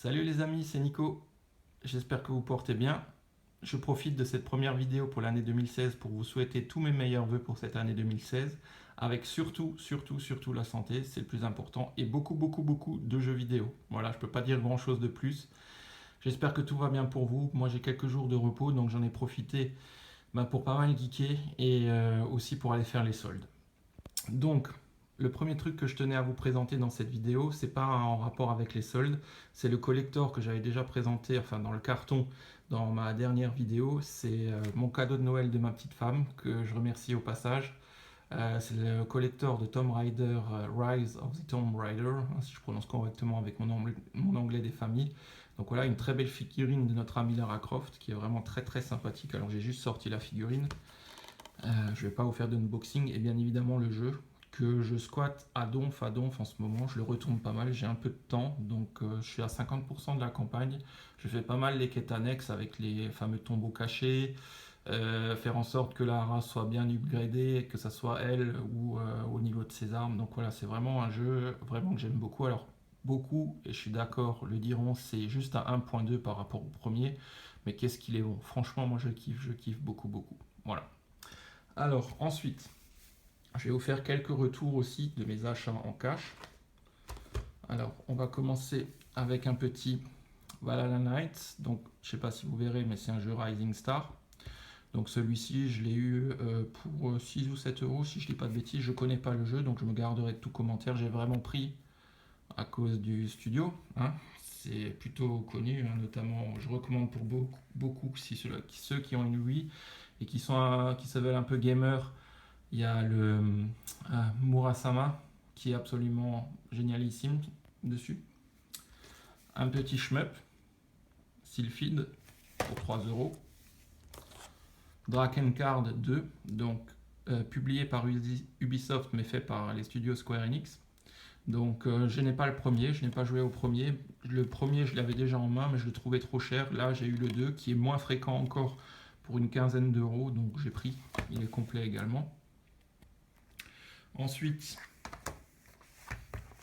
Salut les amis, c'est Nico. J'espère que vous portez bien. Je profite de cette première vidéo pour l'année 2016 pour vous souhaiter tous mes meilleurs vœux pour cette année 2016, avec surtout la santé, c'est le plus important, et beaucoup de jeux vidéo. Voilà, je peux pas dire grand chose de plus. J'espère que tout va bien pour vous. Moi j'ai quelques jours de repos, donc j'en ai profité pour pas mal geeker et aussi pour aller faire les soldes. Donc, le premier truc que je tenais à vous présenter dans cette vidéo, c'est pas en rapport avec les soldes, c'est le collector que j'avais déjà présenté, enfin dans le carton dans ma dernière vidéo. C'est mon cadeau de Noël de ma petite femme, que je remercie au passage. C'est le collector de Tomb Raider, Rise of the Tomb Raider, hein, si je prononce correctement avec mon anglais des familles. Donc voilà, une très belle figurine de notre ami Lara Croft, qui est vraiment très sympathique. Alors j'ai juste sorti la figurine. Je ne vais pas vous faire d'unboxing, et bien évidemment le jeu que je squatte à donf en ce moment. Je le retourne pas mal, j'ai un peu de temps, donc je suis à 50% de la campagne. Je fais pas mal les quêtes annexes avec les fameux tombeaux cachés, faire en sorte que la race soit bien upgradée, que ça soit elle ou au niveau de ses armes. Donc voilà, c'est vraiment un jeu vraiment que j'aime beaucoup. Alors beaucoup, et je suis d'accord, le diront, c'est juste à 1.2 par rapport au premier, mais qu'est-ce qu'il est bon. Franchement, moi je kiffe beaucoup. Voilà. Alors ensuite, je vais vous faire quelques retours aussi de mes achats en cash. Alors on va commencer avec un petit Valhalla Knights. Donc je ne sais pas si vous verrez, mais c'est un jeu Rising Star. Donc celui-ci, je l'ai eu pour 6 ou 7 euros, si je ne dis pas de bêtises. Je ne connais pas le jeu, donc je me garderai de tout commentaire. J'ai vraiment pris à cause du studio, hein. C'est plutôt connu, hein, notamment je recommande pour beaucoup ceux qui ont une Wii et qui se veulent un peu gamer. Il y a le Murasama qui est absolument génialissime dessus. Un petit shmup, Sylphid pour 3 euros. Drakengard 2, donc publié par Ubisoft mais fait par les studios Square Enix. Donc je n'ai pas le premier, je n'ai pas joué au premier. Le premier je l'avais déjà en main mais je le trouvais trop cher. Là j'ai eu le 2 qui est moins fréquent encore pour une quinzaine d'euros, donc j'ai pris. Il est complet également. Ensuite,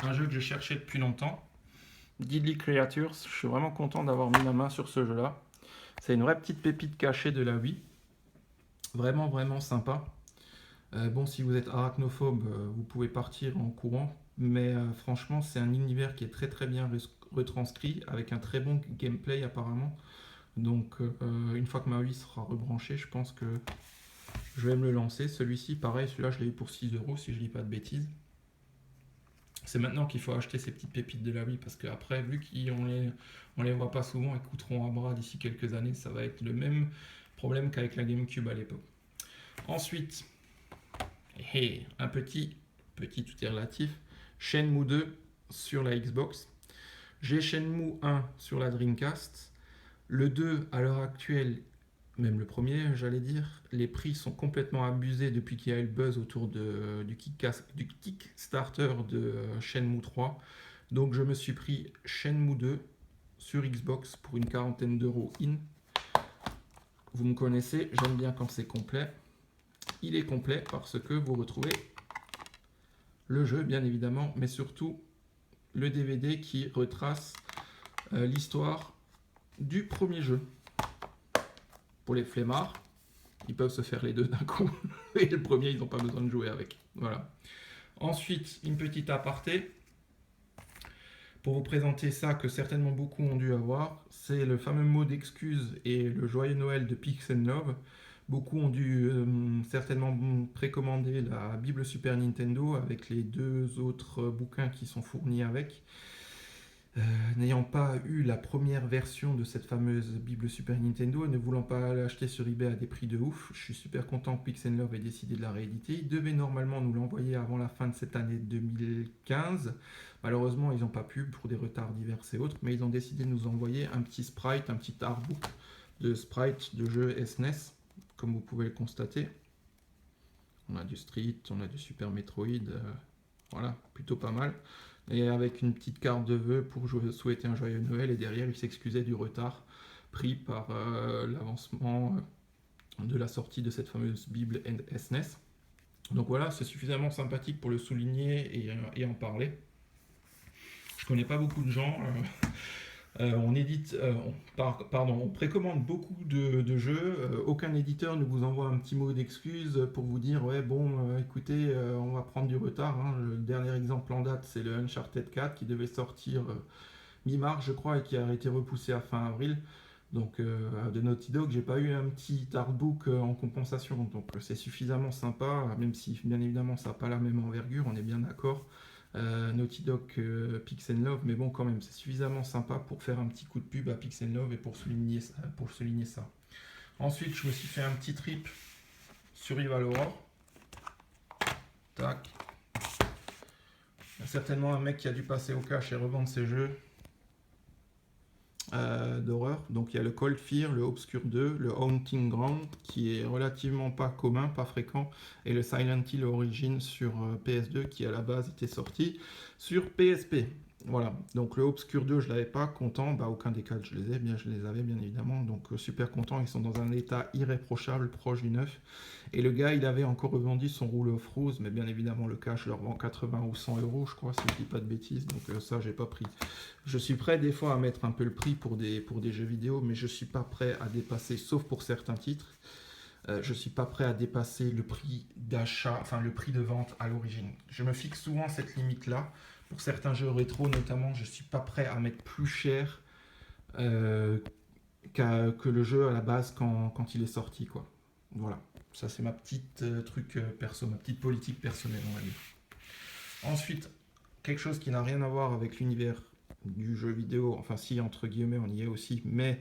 un jeu que je cherchais depuis longtemps, Deadly Creatures. Je suis vraiment content d'avoir mis la main sur ce jeu-là. C'est une vraie petite pépite cachée de la Wii. Vraiment sympa. Bon, si vous êtes arachnophobe, vous pouvez partir en courant. Mais franchement, c'est un univers qui est très bien retranscrit, avec un très bon gameplay apparemment. Donc, une fois que ma Wii sera rebranchée, je pense que je vais me le lancer. Celui-ci, pareil, celui-là, je l'ai eu pour 6 euros, si je dis pas de bêtises. C'est maintenant qu'il faut acheter ces petites pépites de la Wii, parce qu'après, vu qu'on les voit pas souvent et coûteront à bras d'ici quelques années, ça va être le même problème qu'avec la GameCube à l'époque. Ensuite, un petit tout est relatif, Shenmue 2 sur la Xbox. J'ai Shenmue 1 sur la Dreamcast. Le 2, à l'heure actuelle, même le premier, j'allais dire, les prix sont complètement abusés depuis qu'il y a eu le buzz autour du Kickstarter de Shenmue 3. Donc je me suis pris Shenmue 2 sur Xbox pour une quarantaine d'euros in. Vous me connaissez, j'aime bien quand c'est complet. Il est complet parce que vous retrouvez le jeu, bien évidemment, mais surtout le DVD qui retrace l'histoire du premier jeu. Pour les flemmards, ils peuvent se faire les deux d'un coup. Et le premier, ils n'ont pas besoin de jouer avec. Voilà. Ensuite, une petite aparté pour vous présenter ça que certainement beaucoup ont dû avoir. C'est le fameux mot d'excuse et le joyeux Noël de Pix and Love. Beaucoup ont dû certainement précommander la Bible Super Nintendo avec les 2 autres bouquins qui sont fournis avec. N'ayant pas eu la première version de cette fameuse Bible Super Nintendo et ne voulant pas l'acheter sur eBay à des prix de ouf, je suis super content que Pix and Love ait décidé de la rééditer. Ils devaient normalement nous l'envoyer avant la fin de cette année 2015. Malheureusement, ils n'ont pas pu pour des retards divers et autres, mais ils ont décidé de nous envoyer un petit sprite, un petit artbook de sprite de jeu SNES, comme vous pouvez le constater. On a du Street, on a du Super Metroid, voilà, plutôt pas mal. Et avec une petite carte de vœux pour souhaiter un joyeux Noël, et derrière il s'excusait du retard pris par l'avancement de la sortie de cette fameuse Bible SNES. Donc voilà, c'est suffisamment sympathique pour le souligner et en parler. Je connais pas beaucoup de gens On précommande beaucoup de jeux. Aucun éditeur ne vous envoie un petit mot d'excuse pour vous dire ouais bon écoutez on va prendre du retard, hein. Le dernier exemple en date c'est le Uncharted 4 qui devait sortir mi-mars je crois et qui a été repoussé à fin avril. Donc de Naughty Dog j'ai pas eu un petit artbook en compensation. Donc c'est suffisamment sympa, même si bien évidemment ça n'a pas la même envergure, on est bien d'accord. Naughty Dog Pix Love, mais bon, quand même, c'est suffisamment sympa pour faire un petit coup de pub à Pix Love et pour souligner ça, Ensuite, je me suis fait un petit trip sur Survival Horror. Tac. Il y a certainement un mec qui a dû passer au cash et revendre ses jeux d'horreur. Donc il y a le Cold Fear, le Obscure 2, le Haunting Ground qui est relativement pas commun, pas fréquent, et le Silent Hill Origin sur PS2 qui à la base était sorti sur PSP. Voilà, donc le Obscure 2 je l'avais pas, content, bah aucun des quatre je les avais bien évidemment, donc super content, ils sont dans un état irréprochable, proche du neuf. Et le gars il avait encore revendu son Rule of Rose, mais bien évidemment le cash je le revends 80 ou 100 euros je crois, si je dis pas de bêtises, donc ça j'ai pas pris. Je suis prêt des fois à mettre un peu le prix pour des jeux vidéo, mais je suis pas prêt à dépasser, sauf pour certains titres, je suis pas prêt à dépasser le prix d'achat, enfin le prix de vente à l'origine. Je me fixe souvent cette limite-là. Pour certains jeux rétro notamment, je suis pas prêt à mettre plus cher que le jeu à la base quand il est sorti, quoi. Voilà, ça c'est ma petite truc perso, ma petite politique personnelle, on va dire. Ensuite, quelque chose qui n'a rien à voir avec l'univers du jeu vidéo, enfin si entre guillemets on y est aussi, mais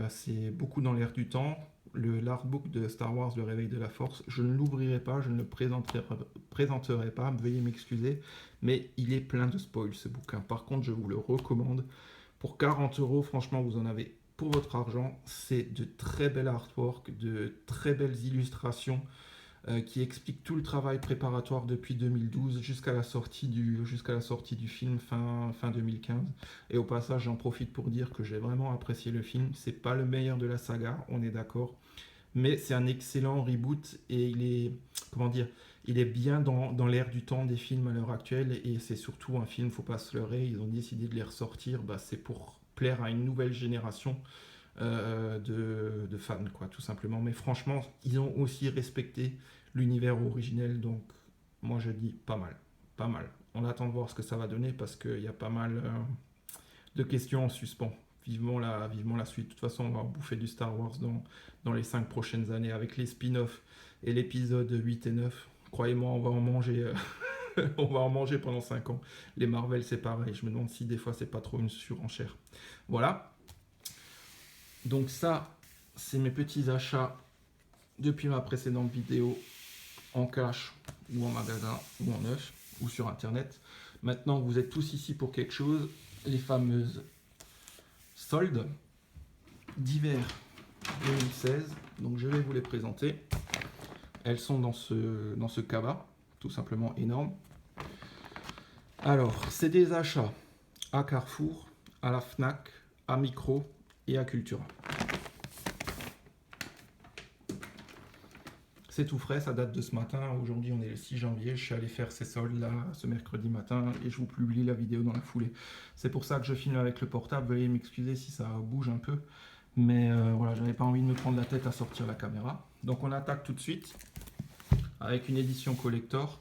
c'est beaucoup dans l'air du temps. L'artbook de Star Wars, le réveil de la force, je ne l'ouvrirai pas, je ne le présenterai pas, veuillez m'excuser, mais il est plein de spoils ce bouquin. Par contre, je vous le recommande. Pour 40 euros, franchement, vous en avez pour votre argent. C'est de très bel artwork, de très belles illustrations qui explique tout le travail préparatoire depuis 2012 jusqu'à la sortie du film fin 2015. Et au passage, j'en profite pour dire que j'ai vraiment apprécié le film. C'est pas le meilleur de la saga, on est d'accord, mais c'est un excellent reboot et il est bien dans l'air du temps des films à l'heure actuelle et c'est surtout un film, faut pas se leurrer, ils ont décidé de les ressortir, c'est pour plaire à une nouvelle génération de fans, quoi, tout simplement. Mais franchement, ils ont aussi respecté l'univers originel, donc moi je dis pas mal, pas mal. On attend de voir ce que ça va donner parce qu'il y a pas mal de questions en suspens. Vivement la suite. De toute façon, on va bouffer du Star Wars dans les 5 prochaines années avec les spin-offs et l'épisode 8 et 9. Croyez-moi, on va en manger. On va en manger pendant 5 ans. Les Marvel, c'est pareil. Je me demande si des fois, c'est pas trop une surenchère. Voilà. Donc ça, c'est mes petits achats depuis ma précédente vidéo en cash ou en magasin ou en neuf ou sur internet. Maintenant, vous êtes tous ici pour quelque chose, les fameuses soldes d'hiver 2016. Donc je vais vous les présenter. Elles sont dans ce cabas, tout simplement énorme. Alors, c'est des achats à Carrefour, à la Fnac, à Micro et à Cultura. C'est tout frais, ça date de ce matin. Aujourd'hui, on est le 6 janvier. Je suis allé faire ces soldes là ce mercredi matin et je vous publie la vidéo dans la foulée. C'est pour ça que je filme avec le portable. Veuillez m'excuser si ça bouge un peu. Mais voilà, j'avais pas envie de me prendre la tête à sortir la caméra. Donc on attaque tout de suite avec une édition collector.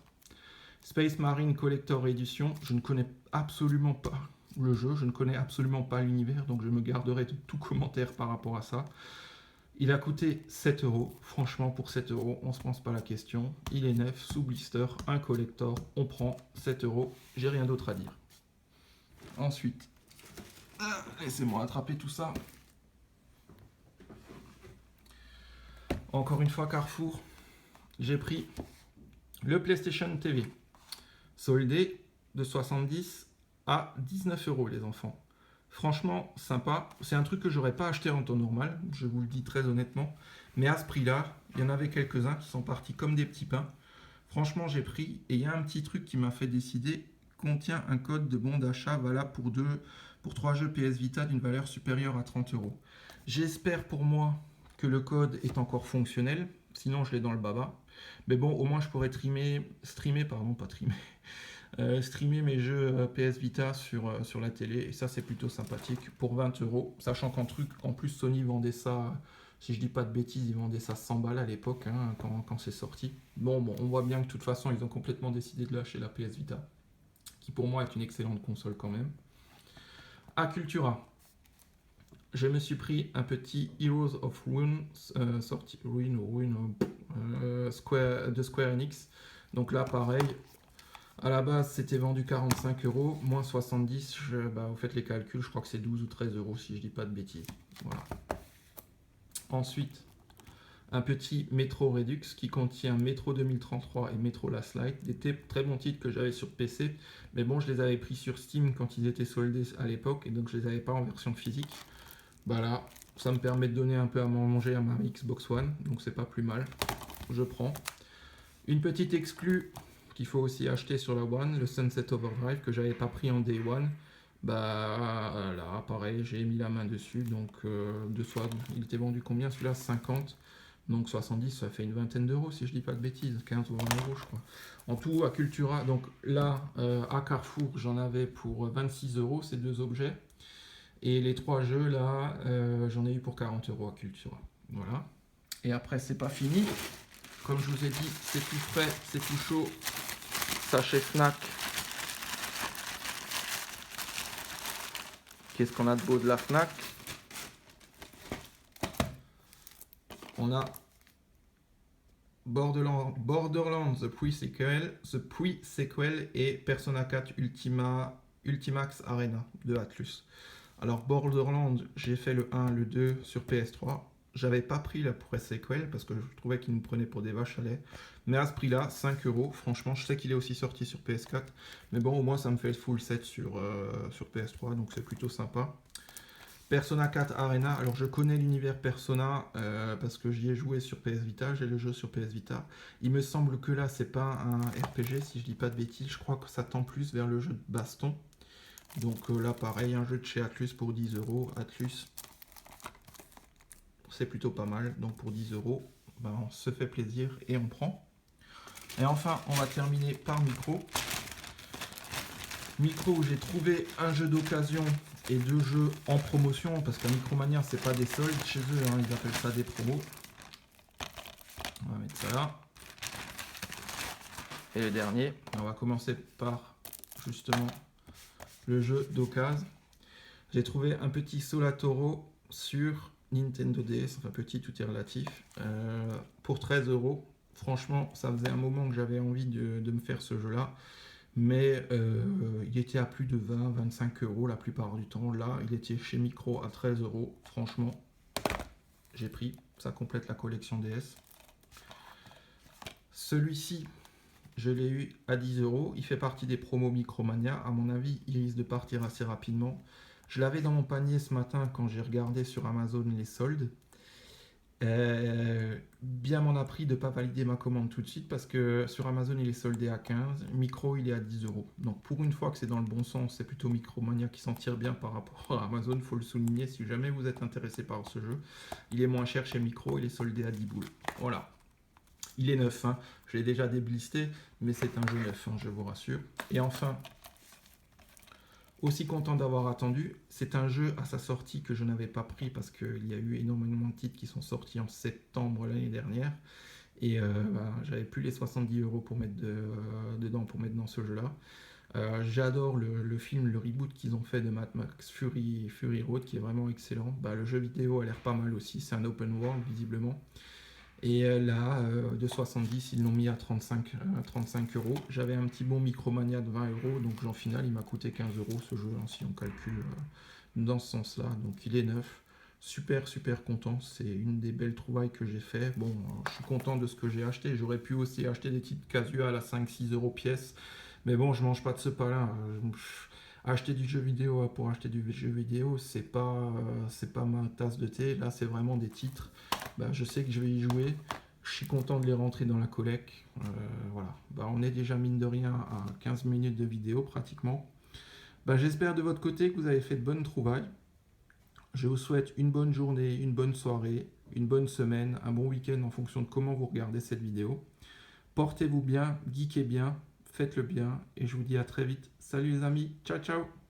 Space Marine Collector Edition. Je ne connais absolument pas le jeu, je ne connais absolument pas l'univers, donc je me garderai de tout commentaire par rapport à ça. Il a coûté 7 euros. Franchement, pour 7 euros, on ne se pense pas la question. Il est neuf, sous blister, un collector. On prend 7 euros. J'ai rien d'autre à dire. Ensuite, laissez-moi attraper tout ça. Encore une fois, Carrefour. J'ai pris le PlayStation TV. Soldé de 70 à 19 euros, les enfants. Franchement, sympa. C'est un truc que j'aurais pas acheté en temps normal, je vous le dis très honnêtement. Mais à ce prix-là, il y en avait quelques-uns qui sont partis comme des petits pains. Franchement, j'ai pris. Et il y a un petit truc qui m'a fait décider. Contient un code de bon d'achat valable pour 3 jeux PS Vita d'une valeur supérieure à 30 euros. J'espère pour moi que le code est encore fonctionnel. Sinon, je l'ai dans le baba. Mais bon, au moins, je pourrais streamer mes jeux PS Vita sur la télé. Et ça, c'est plutôt sympathique pour 20 euros. Sachant qu'en plus, Sony vendait ça, si je dis pas de bêtises, ils vendaient ça 100 balles à l'époque, hein, quand c'est sorti. Bon, on voit bien que de toute façon, ils ont complètement décidé de lâcher la PS Vita, qui pour moi est une excellente console quand même. À Cultura, je me suis pris un petit Heroes of Ruin, sorti Ruin ou Ruin de Square Enix. Donc là, pareil, à la base, c'était vendu 45 euros, moins 70. Vous faites les calculs, je crois que c'est 12 ou 13 euros si je dis pas de bêtises. Voilà. Ensuite, un petit Metro Redux qui contient Metro 2033 et Metro Last Light, des très bons titres que j'avais sur PC, mais bon, je les avais pris sur Steam quand ils étaient soldés à l'époque et donc je les avais pas en version physique. Voilà, ça me permet de donner un peu à manger à ma Xbox One, donc c'est pas plus mal. Je prends. Une petite exclue qu'il faut aussi acheter sur la One, le Sunset Overdrive que j'avais pas pris en Day One. Là, pareil, j'ai mis la main dessus, donc il était vendu combien celui-là? 50. Donc 70, ça fait une vingtaine d'euros si je dis pas de bêtises, 15 ou 20 euros je crois. En tout, à Cultura, donc là, à Carrefour, j'en avais pour 26 euros ces deux objets. Et les trois jeux là, j'en ai eu pour 40 euros à Cultura. Voilà. Et après, c'est pas fini. Comme je vous ai dit, c'est tout frais, c'est tout chaud. Sachet Fnac. Qu'est-ce qu'on a de beau de la Fnac? On a Borderlands The Pre-Sequel et Persona 4 Ultimax Arena de Atlus. Alors Borderlands, j'ai fait le 1, le 2 sur PS3. J'avais pas pris la pre-sequel parce que je trouvais qu'il nous prenait pour des vaches à lait. Mais à ce prix-là, 5 euros. Franchement, je sais qu'il est aussi sorti sur PS4. Mais bon, au moins, ça me fait le full set sur PS3. Donc, c'est plutôt sympa. Persona 4 Arena. Alors, je connais l'univers Persona parce que j'y ai joué sur PS Vita. J'ai le jeu sur PS Vita. Il me semble que là, c'est pas un RPG, si je dis pas de bêtises. Je crois que ça tend plus vers le jeu de baston. Donc là, pareil, un jeu de chez Atlus pour 10 euros. Atlus, c'est plutôt pas mal. Donc pour 10 euros, on se fait plaisir et on prend. Et enfin, on va terminer par Micro. Micro où j'ai trouvé un jeu d'occasion et deux jeux en promotion. Parce qu'à Micromania, c'est pas des soldes chez eux, hein, ils appellent ça des promos. On va mettre ça là. Et le dernier, on va commencer par justement le jeu d'occasion. J'ai trouvé un petit Solatoro sur Nintendo DS, enfin petit, tout est relatif, pour 13 euros. Franchement, ça faisait un moment que j'avais envie de me faire ce jeu-là, mais il était à plus de 20-25 euros la plupart du temps. Là, il était chez Micro à 13 euros. Franchement, j'ai pris, ça complète la collection DS. Celui-ci, je l'ai eu à 10 euros. Il fait partie des promos Micromania. À mon avis, il risque de partir assez rapidement. Je l'avais dans mon panier ce matin quand j'ai regardé sur Amazon les soldes. Bien m'en a pris de ne pas valider ma commande tout de suite parce que sur Amazon il est soldé à 15, Micro il est à 10 euros. Donc pour une fois que c'est dans le bon sens, c'est plutôt Micromania qui s'en tire bien par rapport à Amazon, il faut le souligner si jamais vous êtes intéressé par ce jeu. Il est moins cher chez Micro, il est soldé à 10 boules. Voilà. Il est neuf, hein. Je l'ai déjà déblisté, mais c'est un jeu neuf, hein, je vous rassure. Et enfin, aussi content d'avoir attendu, c'est un jeu à sa sortie que je n'avais pas pris parce qu'il y a eu énormément de titres qui sont sortis en septembre l'année dernière. Et j'avais plus les 70 euros pour mettre dedans, pour mettre dans ce jeu-là. J'adore le film, le reboot qu'ils ont fait de Mad Max Fury Road qui est vraiment excellent. Le jeu vidéo a l'air pas mal aussi, c'est un open world visiblement. Et là, de 70, ils l'ont mis à 35 euros. J'avais un petit bon Micromania de 20 euros, donc en final, il m'a coûté 15 euros ce jeu, hein, si on calcule dans ce sens-là. Donc il est neuf. Super, super content. C'est une des belles trouvailles que j'ai fait. Bon, je suis content de ce que j'ai acheté. J'aurais pu aussi acheter des titres casual à 5-6 euros pièce. Mais bon, je mange pas de ce pain-là. Acheter du jeu vidéo pour acheter du jeu vidéo, c'est pas ma tasse de thé. Là, c'est vraiment des titres. Je sais que je vais y jouer. Je suis content de les rentrer dans la collecte. Voilà. On est déjà mine de rien à 15 minutes de vidéo pratiquement. J'espère de votre côté que vous avez fait de bonnes trouvailles. Je vous souhaite une bonne journée, une bonne soirée, une bonne semaine, un bon week-end en fonction de comment vous regardez cette vidéo. Portez-vous bien, geekez bien, faites le bien et je vous dis à très vite. Salut les amis, ciao ciao!